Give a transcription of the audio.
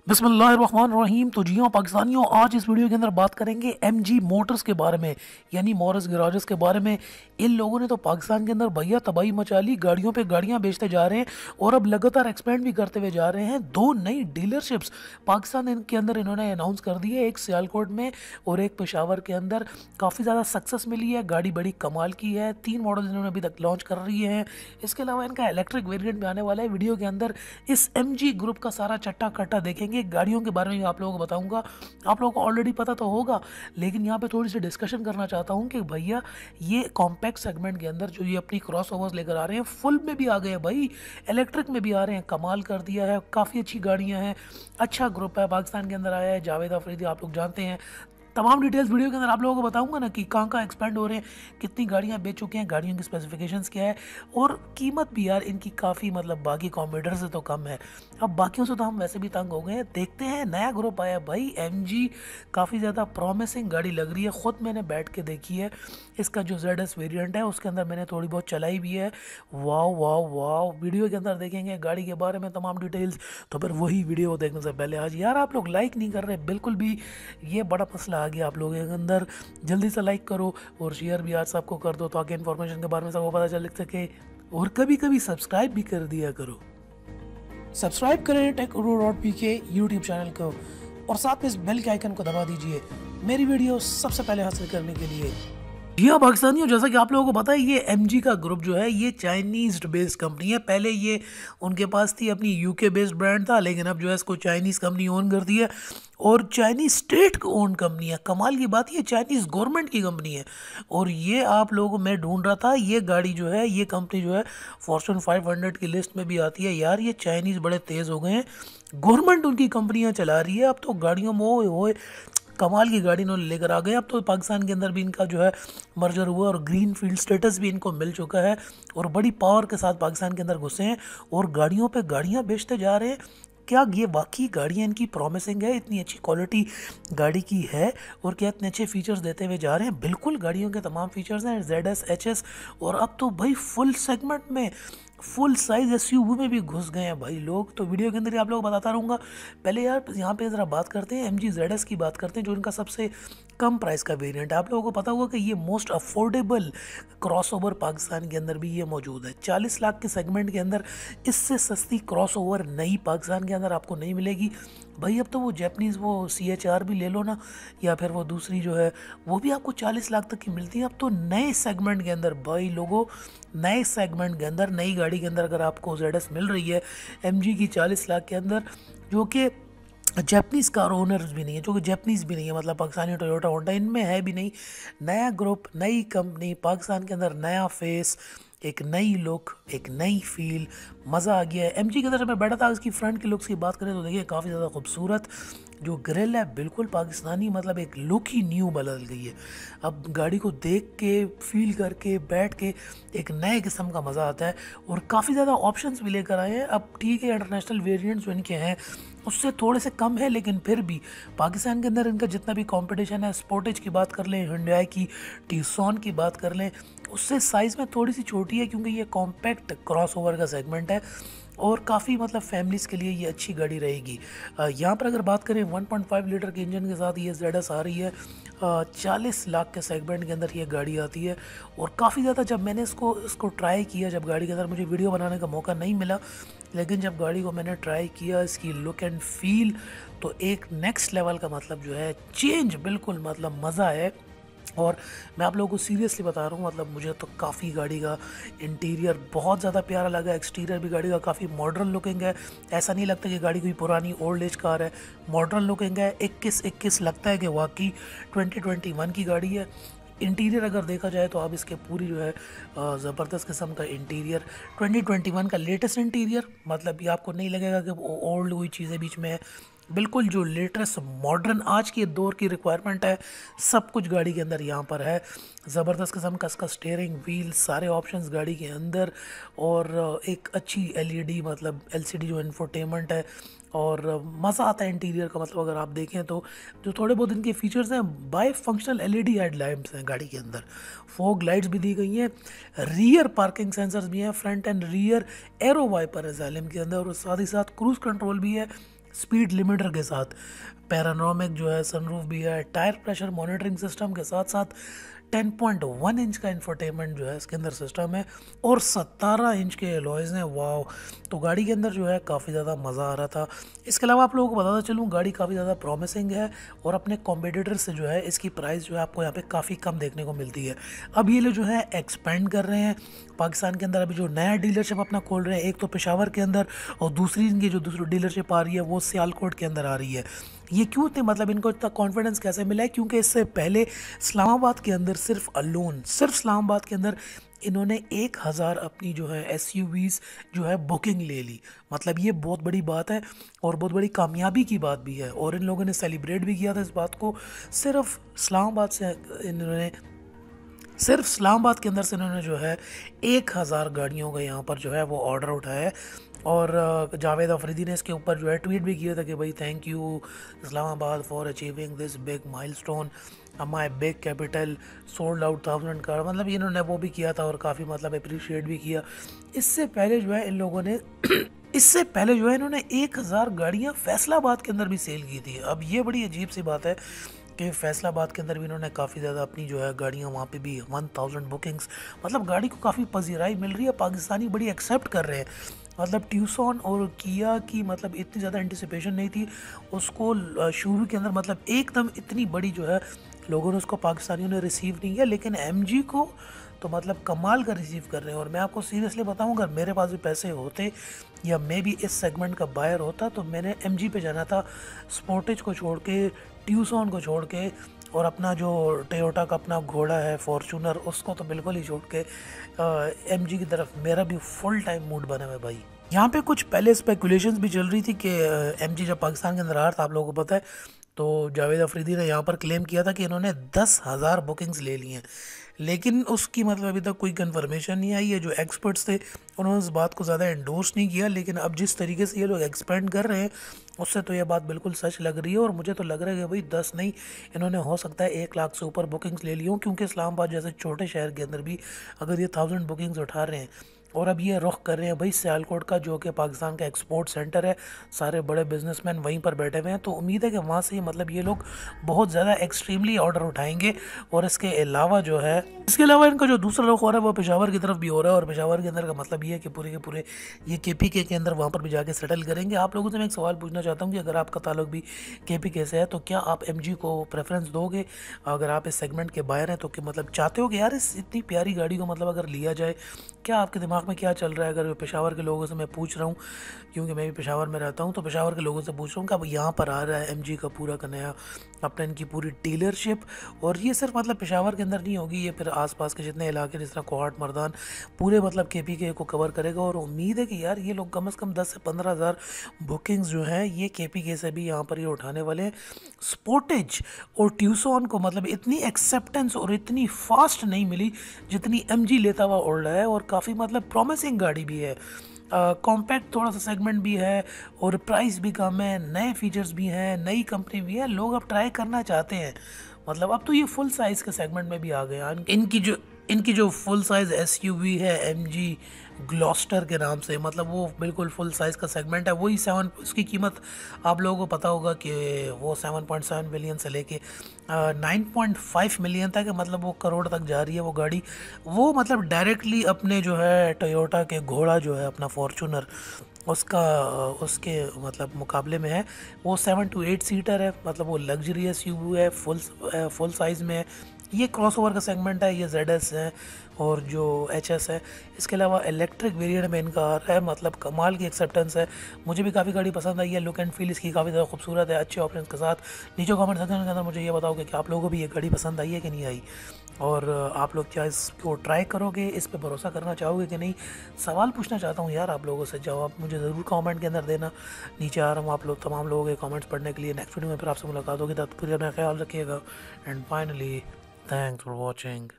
बिस्मिल्लाहिर्रहमानिर्रहीम। तो जी हाँ पाकिस्तानियों, आज इस वीडियो के अंदर बात करेंगे एमजी मोटर्स के बारे में, यानी मॉरिस गैराजेस के बारे में। इन लोगों ने तो पाकिस्तान के अंदर भैया तबाही मचा ली, गाड़ियों पे गाड़ियां बेचते जा रहे हैं और अब लगातार एक्सपेंड भी करते हुए जा रहे हैं। दो नई डीलरशिप्स पाकिस्तान के अंदर इन्होंने अनाउंस कर दी है, एक सियालकोट में और एक पेशावर के अंदर। काफ़ी ज़्यादा सक्सेस मिली है, गाड़ी बड़ी कमाल की है। 3 मॉडल इन्होंने अभी तक लॉन्च कर रही हैं। इसके अलावा इनका इलेक्ट्रिक वेरिएंट भी आने वाला है। वीडियो के अंदर इस एमजी ग्रुप का सारा चट्टा कट्टा देखेंगे। गाड़ियों के बारे में आप लोगों को बताऊंगा। आप लोगों को ऑलरेडी पता तो होगा, लेकिन यहाँ पे थोड़ी सी डिस्कशन करना चाहता हूँ कि भैया ये कॉम्पैक्ट सेगमेंट के अंदर जो ये अपनी क्रॉस ओवर्स लेकर आ रहे हैं, फुल में भी आ गए हैं भाई, इलेक्ट्रिक में भी आ रहे हैं। कमाल कर दिया है, काफ़ी अच्छी गाड़ियाँ हैं, अच्छा ग्रुप है। पाकिस्तान के अंदर आया है जावेद अफरीदी, आप लोग जानते हैं। तमाम डिटेल्स वीडियो के अंदर आप लोगों को बताऊंगा ना कि कहाँ कहाँ एक्सपेंड हो रहे हैं, कितनी गाड़ियाँ बेच चुके हैं, गाड़ियों की स्पेसिफिकेशंस क्या है और कीमत भी यार इनकी काफ़ी मतलब बाकी कॉम्पिटिटर से तो कम है। अब बाकियों से तो हम वैसे भी तंग हो गए हैं। देखते हैं, नया ग्रुप आया भाई एमजी, काफ़ी ज़्यादा प्रॉमिसिंग गाड़ी लग रही है। ख़ुद मैंने बैठ के देखी है, इसका जो ZS वेरिएंट है उसके अंदर मैंने थोड़ी बहुत चलाई भी है। वाह वाह वाह, वीडियो के अंदर देखेंगे गाड़ी के बारे में तमाम डिटेल्स। तो फिर वही वीडियो देखने से पहले आज यार आप लोग लाइक नहीं कर रहे बिल्कुल भी, ये बड़ा मसला आ गया आप लोगों के अंदर। जल्दी से लाइक करो और शेयर भी आज सबको कर दो ताकि इन्फॉर्मेशन के बारे में सबको पता चल सके। और कभी कभी सब्सक्राइब भी कर दिया करो। सब्सक्राइब करें टेक डॉट पी के यूट्यूब चैनल को और साथ में इस बेल के आइकन को दबा दीजिए मेरी वीडियो सबसे पहले हासिल करने के लिए। जी हाँ पाकिस्तानियों, जैसा कि आप लोगों को पता है, ये एमजी का ग्रुप जो है ये चाइनीज़ बेस्ड कंपनी है। पहले ये उनके पास थी, अपनी यूके बेस्ड ब्रांड था, लेकिन अब जो है इसको चाइनीज़ कंपनी ओन कर दी है और चाइनीज़ स्टेट को ओन कंपनी है। कमाल की बात, ये चाइनीज़ गवर्नमेंट की कंपनी है। और ये आप लोगों को मैं ढूंढ रहा था, ये गाड़ी जो है, ये कंपनी जो है फॉर्च्यून 500 की लिस्ट में भी आती है। यार ये चाइनीज़ बड़े तेज़ हो गए हैं, गवर्नमेंट उनकी कंपनियाँ चला रही है। अब तो गाड़ियों में ओए कमाल की गाड़ी इन्होंने लेकर आ गए। अब तो पाकिस्तान के अंदर भी इनका जो है मर्जर हुआ और ग्रीन फील्ड स्टेटस भी इनको मिल चुका है और बड़ी पावर के साथ पाकिस्तान के अंदर घुसे हैं और गाड़ियों पे गाड़ियां बेचते जा रहे हैं। क्या ये वाकई गाड़ियाँ इनकी प्रॉमिसिंग है, इतनी अच्छी क्वालिटी गाड़ी की है और क्या इतने अच्छे फीचर्स देते हुए जा रहे हैं? बिल्कुल गाड़ियों के तमाम फीचर्स हैं, ZS HS। और अब तो भाई फुल सेगमेंट में, फुल साइज SUV में भी घुस गए हैं भाई लोग। तो वीडियो के अंदर ही आप लोग बताता रहूँगा। पहले यार यहाँ पे ज़रा बात करते हैं MG ZS की, बात करते हैं जो इनका सबसे कम प्राइस का वेरिएंट है। आप लोगों को पता होगा कि ये मोस्ट अफोर्डेबल क्रॉसओवर पाकिस्तान के अंदर भी ये मौजूद है। 40 लाख के सेगमेंट के अंदर इससे सस्ती क्रॉसओवर नई पाकिस्तान के अंदर आपको नहीं मिलेगी भाई। अब तो वो जैपनीज़ वो CHR भी ले लो ना, या फिर वो दूसरी जो है वो भी आपको 40 लाख तक की मिलती है। अब तो नए सेगमेंट के अंदर भाई लोगों, नए सेगमेंट के अंदर नई गाड़ी के अंदर अगर आपको ZS मिल रही है MG की 40 लाख के अंदर, जो कि जैपनीज़ कार ओनर्स भी नहीं है, जो कि जैपनीज़ भी नहीं है, मतलब पाकिस्तानी टोयोटा होंडा इनमें है भी नहीं। नया ग्रुप, नई कंपनी, पाकिस्तान के अंदर नया फेस, एक नई लुक, एक नई फील, मज़ा आ गया है। MG के अंदर जब मैं बैठा था, इसकी फ्रंट की लुक्स की बात करें तो देखिए काफ़ी ज़्यादा खूबसूरत जो ग्रिल है, बिल्कुल पाकिस्तानी, मतलब एक लुक ही न्यू बदल गई है। अब गाड़ी को देख के, फील करके, बैठ के एक नए किस्म का मज़ा आता है और काफ़ी ज़्यादा ऑप्शंस भी लेकर आए हैं। अब ठीक है, इंटरनेशनल वेरिएंट्स जो इनके हैं उससे थोड़े से कम है, लेकिन फिर भी पाकिस्तान के अंदर इनका जितना भी कंपटीशन है, स्पोर्टेज की बात कर लें, हुंडई की, टीसॉन की बात कर लें, उससे साइज़ में थोड़ी सी छोटी है क्योंकि ये कॉम्पैक्ट क्रॉसओवर का सेगमेंट है और काफ़ी मतलब फैमिलीज़ के लिए ये अच्छी गाड़ी रहेगी। यहाँ पर अगर बात करें 1.5 लीटर के इंजन के साथ ये ZS आ रही है। 40 लाख के सेगमेंट के अंदर ये गाड़ी आती है और काफ़ी ज़्यादा, जब मैंने इसको ट्राई किया, जब गाड़ी के अंदर मुझे वीडियो बनाने का मौका नहीं मिला, लेकिन जब गाड़ी को मैंने ट्राई किया, इसकी लुक एंड फील तो एक नेक्स्ट लेवल का, मतलब जो है चेंज, बिल्कुल मतलब मज़ा है। और मैं आप लोगों को सीरियसली बता रहा हूँ, मतलब मुझे तो काफ़ी गाड़ी का इंटीरियर बहुत ज़्यादा प्यारा लगा। एक्सटीरियर भी गाड़ी का काफ़ी मॉडर्न लुकिंग है, ऐसा नहीं लगता कि गाड़ी कोई पुरानी ओल्ड एज कार है, मॉडर्न लुकिंग है। 21 लगता है कि वाकई 2021 की गाड़ी है। इंटीरियर अगर देखा जाए तो आप इसके पूरी जो है ज़बरदस्त किस्म का इंटीरियर, 2021 का लेटेस्ट इंटीरियर, मतलब ये आपको नहीं लगेगा कि ओल्ड हुई चीज़ें बीच में है। बिल्कुल जो लेटेस्ट मॉडर्न आज के दौर की रिक्वायरमेंट है, सब कुछ गाड़ी के अंदर यहाँ पर है। ज़बरदस्त किस्म का इसका स्टीयरिंग व्हील, सारे ऑप्शंस गाड़ी के अंदर और एक अच्छी LED, मतलब LCD जो इंफोटेनमेंट है और मज़ा आता है इंटीरियर का। मतलब अगर आप देखें तो जो थोड़े बहुत इनके फीचर्स हैं, by functional LED head lamps हैं गाड़ी के अंदर, फॉग लाइट्स भी दी गई हैं, रियर पार्किंग सेंसर्स भी हैं, front and rear aero wiper है ज़ालिम के अंदर और साथ ही साथ क्रूज़ कंट्रोल भी है। स्पीड लिमिटर के साथ, पैरानोमिक जो है सनरूफ भी है, टायर प्रेशर मॉनिटरिंग सिस्टम के साथ साथ 10.1 इंच का इंफोटेनमेंट जो है इसके अंदर सिस्टम है और 17 इंच के एलॉयज़ हैं। वाओ, तो गाड़ी के अंदर जो है काफ़ी ज़्यादा मज़ा आ रहा था। इसके अलावा आप लोगों को बताता चलूँ, गाड़ी काफ़ी ज़्यादा प्रॉमिसिंग है और अपने कॉम्पिटिटर से जो है इसकी प्राइस जो है आपको यहाँ पे काफ़ी कम देखने को मिलती है। अब ये लोग जो है एक्सपेंड कर रहे हैं पाकिस्तान के अंदर, अभी जो नया डीलरशिप अपना खोल रहे हैं, एक तो पेशावर के अंदर और दूसरी इनकी जो दूसरी डीलरशिप आ रही है वो सियालकोट के अंदर आ रही है। ये क्यों थे, मतलब इनको इतना कॉन्फिडेंस कैसे मिला है? क्योंकि इससे पहले इस्लामाबाद के अंदर सिर्फ इस्लामाबाद के अंदर इन्होंने 1000 अपनी जो है एसयूवीज़ जो है बुकिंग ले ली। मतलब ये बहुत बड़ी बात है और बहुत बड़ी कामयाबी की बात भी है और इन लोगों ने सेलिब्रेट भी किया था इस बात को। सिर्फ इस्लामाबाद के अंदर से इन्होंने जो है 1000 गाड़ियों का यहाँ पर जो है वो ऑर्डर उठाया है। और जावेद अफरीदी ने इसके ऊपर जो है ट्वीट भी किया था कि भाई thank you Islamabad for achieving this big milestone, my big capital sold out 1000 car. मतलब इन्होंने वो भी किया था और काफ़ी मतलब अप्रिशिएट भी किया। इससे पहले जो है इन लोगों ने इससे पहले जो है इन्होंने 1000 गाड़ियाँ फैसलाबाद के अंदर भी सेल की थी। अब ये बड़ी अजीब सी बात है कि फैसलाबाद के अंदर भी इन्होंने काफ़ी ज़्यादा अपनी जो है गाड़ियाँ वहाँ पे भी 1000 बुकिंग्स, मतलब गाड़ी को काफ़ी पजीराई मिल रही है, पाकिस्तानी बड़ी एक्सेप्ट कर रहे हैं। मतलब ट्यूसॉन और किया की मतलब इतनी ज़्यादा एंटिसिपेशन नहीं थी उसको शुरू के अंदर, मतलब एकदम इतनी बड़ी जो है लोगों ने उसको पाकिस्तानियों ने रिसीव नहीं किया, लेकिन एमजी को तो मतलब कमाल का रिसीव कर रहे हैं। और मैं आपको सीरियसली बताऊं, अगर मेरे पास भी पैसे होते या मैं भी इस सेगमेंट का बायर होता तो मैंने एमजी पे जाना था, स्पोर्टेज को छोड़ के, ट्यूसॉन को छोड़ के और अपना जो टोयोटा का अपना घोड़ा है फॉर्चूनर उसको तो बिल्कुल ही छोड़ के एमजी की तरफ मेरा भी फुल टाइम मूड बना हुआ है भाई। यहाँ पे कुछ पहले स्पेकुलेशंस भी चल रही थी कि एमजी जब पाकिस्तान के अंदर आ रहा था, आप लोगों को पता है, तो जावेद अफरीदी ने यहाँ पर क्लेम किया था कि इन्होंने 10,000 बुकिंग्स ले ली हैं, लेकिन उसकी मतलब अभी तक कोई कंफर्मेशन नहीं आई है। जो एक्सपर्ट्स थे उन्होंने इस बात को ज़्यादा एंडोर्स नहीं किया, लेकिन अब जिस तरीके से ये लोग एक्सपेंड कर रहे हैं उससे तो ये बात बिल्कुल सच लग रही है। और मुझे तो लग रहा है कि भाई 10 नहीं, इन्होंने हो सकता है 1 लाख से ऊपर बुकिंग्स ले ली हों, क्योंकि इस्लामाबाद जैसे छोटे शहर के अंदर भी अगर ये 1000 बुकिंग्स उठा रहे हैं और अब ये रुख कर रहे हैं भाई सियालकोट का, जो कि पाकिस्तान का एक्सपोर्ट सेंटर है, सारे बड़े बिजनेसमैन वहीं पर बैठे हुए हैं, तो उम्मीद है कि वहाँ से मतलब ये लोग बहुत ज़्यादा एक्सट्रीमली ऑर्डर उठाएंगे। और इसके अलावा इनका जो दूसरा रुख हो रहा है वो पेशावर की तरफ भी हो रहा है, और पेशावर के अंदर का मतलब ये है कि पूरे के पूरे ये KPK के अंदर वहाँ पर भी जाके सेटल करेंगे। आप लोगों से मैं एक सवाल पूछना चाहता हूँ कि अगर आपका ताल्लुक भी KPK से है तो क्या आप MG को प्रेफरेंस दोगे? अगर आप इस सेगमेंट के बाहर हैं तो कि मतलब चाहते हो कि यार इस इतनी प्यारी गाड़ी को मतलब अगर लिया जाए, क्या आपके दिमाग में क्या चल रहा है? अगर पेशावर के लोगों से मैं पूछ रहा हूँ, क्योंकि मैं भी पेशावर में रहता हूँ, तो पेशावर के लोगों से पूछ रहा हूँ कि अब यहाँ पर आ रहा है MG का पूरा का नया अपना इनकी पूरी डीलरशिप, और ये सिर्फ मतलब पेशावर के अंदर नहीं होगी, ये फिर आसपास के जितने इलाके जिस तरह कोहाट मर्दान पूरे मतलब KPK को कवर करेगा। और उम्मीद है कि यार ये लोग कम से कम 10 से 15,000 बुकिंग्स जो हैं ये KPK से भी यहाँ पर ये उठाने वाले हैं। स्पोर्टेज और ट्यूसॉन को मतलब इतनी एक्सेप्टेंस और इतनी फास्ट नहीं मिली जितनी MG लेता हुआ उड़ रहा है, और काफ़ी मतलब प्रॉमिसिंग गाड़ी भी है, कॉम्पैक्ट थोड़ा सा सेगमेंट भी है और प्राइस भी कम है, नए फीचर्स भी हैं, नई कंपनी भी है, लोग अब ट्राई करना चाहते हैं। मतलब अब तो ये फुल साइज़ के सेगमेंट में भी आ गए हैं। इनकी जो फुल साइज़ SUV है MG ग्लॉस्टर के नाम से, मतलब वो बिल्कुल फुल साइज़ का सेगमेंट है, वही 7, उसकी कीमत आप लोगों को पता होगा कि वो 7.7 मिलियन से लेके 9.5 मिलियन तक है, मतलब वो करोड़ तक जा रही है वो गाड़ी। वो मतलब डायरेक्टली अपने जो है टोयोटा के घोड़ा जो है अपना फॉर्चूनर उसके मतलब मुकाबले में है। वो 7 to 8 सीटर है, मतलब वो लग्जरियस SUV है, फुल साइज़ में है। ये क्रॉसओवर का सेगमेंट है, ये ZS है और जो HS है। इसके अलावा इलेक्ट्रिक वेरिएंट में इनका आ रहा है, मतलब कमाल की एक्सेप्टेंस है। मुझे भी काफ़ी गाड़ी पसंद आई है, लुक एंड फील इसकी काफ़ी ज़्यादा खूबसूरत है, अच्छे ऑप्शंस के साथ। नीचे कमेंट सेक्शन के अंदर मुझे ये बताओ कि आप लोगों को भी ये गाड़ी पसंद आई है कि नहीं आई, और आप लोग क्या इसको ट्राई करोगे, इस पर भरोसा करना चाहोगे कि नहीं। सवाल पूछना चाहता हूँ यार आप लोगों से, जवाब मुझे ज़रूर कमेंट के अंदर देना। नीचे आ रहा हूँ आप लोग तमाम लोगों के कमेंट्स पढ़ने के लिए। नेक्स्ट वीडियो में फिर आपसे मुलाकात होगी, तब तक अपना ख्याल रखिएगा। And finally, thanks for watching.